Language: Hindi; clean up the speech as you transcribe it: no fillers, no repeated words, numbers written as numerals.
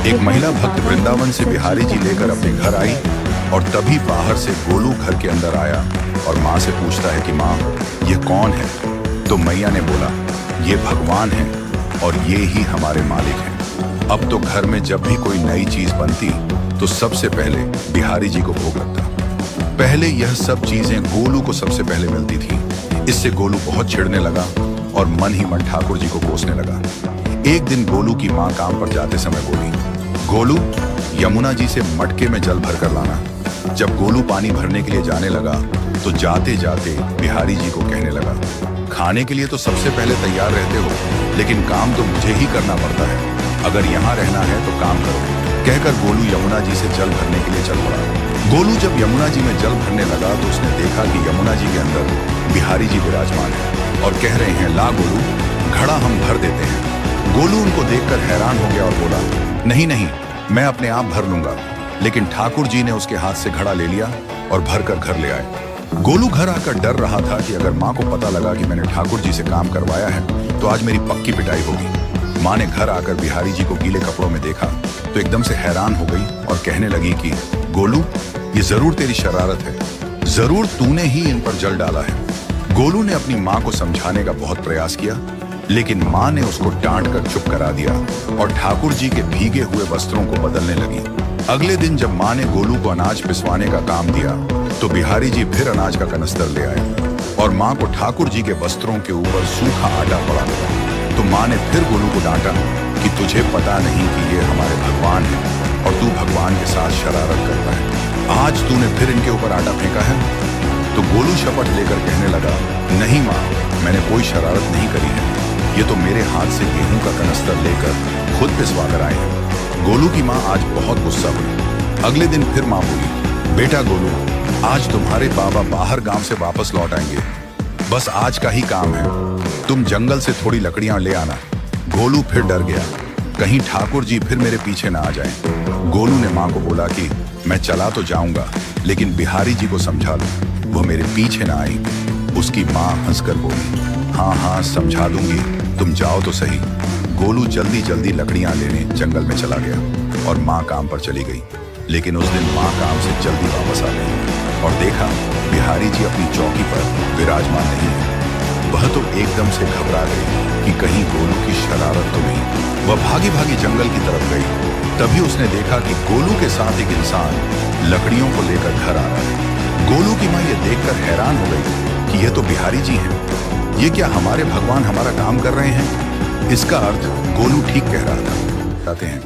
एक महिला भक्त वृंदावन से बिहारी जी लेकर अपने घर आई और तभी बाहर से गोलू घर के अंदर आया और माँ से पूछता है कि माँ, ये कौन है? तो मैया ने बोला, ये भगवान है और ये ही हमारे मालिक हैं। अब तो घर में जब भी कोई नई चीज बनती तो सबसे पहले बिहारी जी को भोग लगता। पहले यह सब चीजें गोलू को सबसे पहले मिलती थी। इससे गोलू बहुत चिढ़ने लगा और मन ही मन ठाकुर जी को कोसने लगा। एक दिन गोलू की माँ काम पर जाते समय बोली, गोलू, यमुना जी से मटके में जल भर कर लाना। जब गोलू पानी भरने के लिए जाने लगा तो जाते जाते बिहारी जी को कहने लगा, खाने के लिए तो सबसे पहले तैयार रहते हो, लेकिन काम तो मुझे ही करना पड़ता है। अगर यहाँ रहना है तो काम करो। कहकर गोलू यमुना जी से जल भरने के लिए चल पड़ा। गोलू जब यमुना जी में जल भरने लगा तो उसने देखा कि यमुना जी के अंदर बिहारी जी विराजमान है और कह रहे हैं, ला गोलू, घड़ा हम भर देते हैं। गोलू उनको देखकर हैरान हो गया और बोला, नहीं नहीं, मैं अपने आप भर लूंगा। लेकिन ठाकुर जी ने उसके हाथ से घड़ा ले लिया और भर कर घर ले आए। गोलू घर आकर डर रहा था कि अगर माँ को पता लगा कि मैंने ठाकुर जी से काम करवाया है तो आज मेरी पक्की पिटाई होगी। माँ ने घर आकर बिहारी जी को गीले कपड़ों में देखा तो एकदम से हैरान हो गई और कहने लगी कि गोलू, ये जरूर तेरी शरारत है, जरूर तूने ही इन पर जल डाला है। गोलू ने अपनी माँ को समझाने का बहुत प्रयास किया, लेकिन माँ ने उसको डांट कर चुप करा दिया और ठाकुर जी के भीगे हुए वस्त्रों को बदलने लगी। अगले दिन जब माँ ने गोलू को अनाज पिसवाने का काम दिया तो बिहारी जी फिर अनाज का कनस्तर ले आए और माँ को ठाकुर जी के वस्त्रों के ऊपर सूखा आटा पड़ा लगा। तो माँ ने फिर गोलू को डांटा कि तुझे पता नहीं कि ये हमारे भगवान है और तू भगवान के साथ शरारत करता है। आज तूने फिर इनके ऊपर आटा फेंका है। तो गोलू शपथ लेकर कहने लगा, नहीं माँ, मैंने कोई शरारत नहीं करी है। ये तो मेरे हाथ से गेहूं का कनस्तर लेकर खुद पिसवा कर आए हैं। गोलू की माँ आज बहुत गुस्सा हुई। अगले दिन फिर माँ बोली, बेटा गोलू, आज तुम्हारे बाबा बाहर गांव से वापस लौट आएंगे। बस आज का ही काम है, तुम जंगल से थोड़ी लकड़ियां ले आना। गोलू फिर डर गया, कहीं ठाकुर जी फिर मेरे पीछे ना आ जाएं। गोलू ने माँ को बोला कि मैं चला तो जाऊंगा, लेकिन बिहारी जी को समझा लो, वो मेरे पीछे ना आई। उसकी माँ हंसकर बोली, हाँ हाँ समझा दूंगी, तुम जाओ तो सही। गोलू जल्दी जल्दी लकड़ियां लेने जंगल में चला गया और माँ काम पर चली गई। लेकिन उस दिन माँ काम से जल्दी वापस आ गई और देखा बिहारी जी अपनी चौकी पर विराजमान नहीं है। वह तो एकदम से घबरा गई कि कहीं गोलू की शरारत तो नहीं। वह भागी भागी जंगल की तरफ गई। तभी उसने देखा कि गोलू के साथ एक इंसान लकड़ियों को लेकर घर आ रहा है। गोलू की माँ ये देखकर हैरान हो गई कि ये तो बिहारी जी हैं। ये क्या हमारे भगवान हमारा काम कर रहे हैं? इसका अर्थ गोलू ठीक कह रहा था। कहते हैं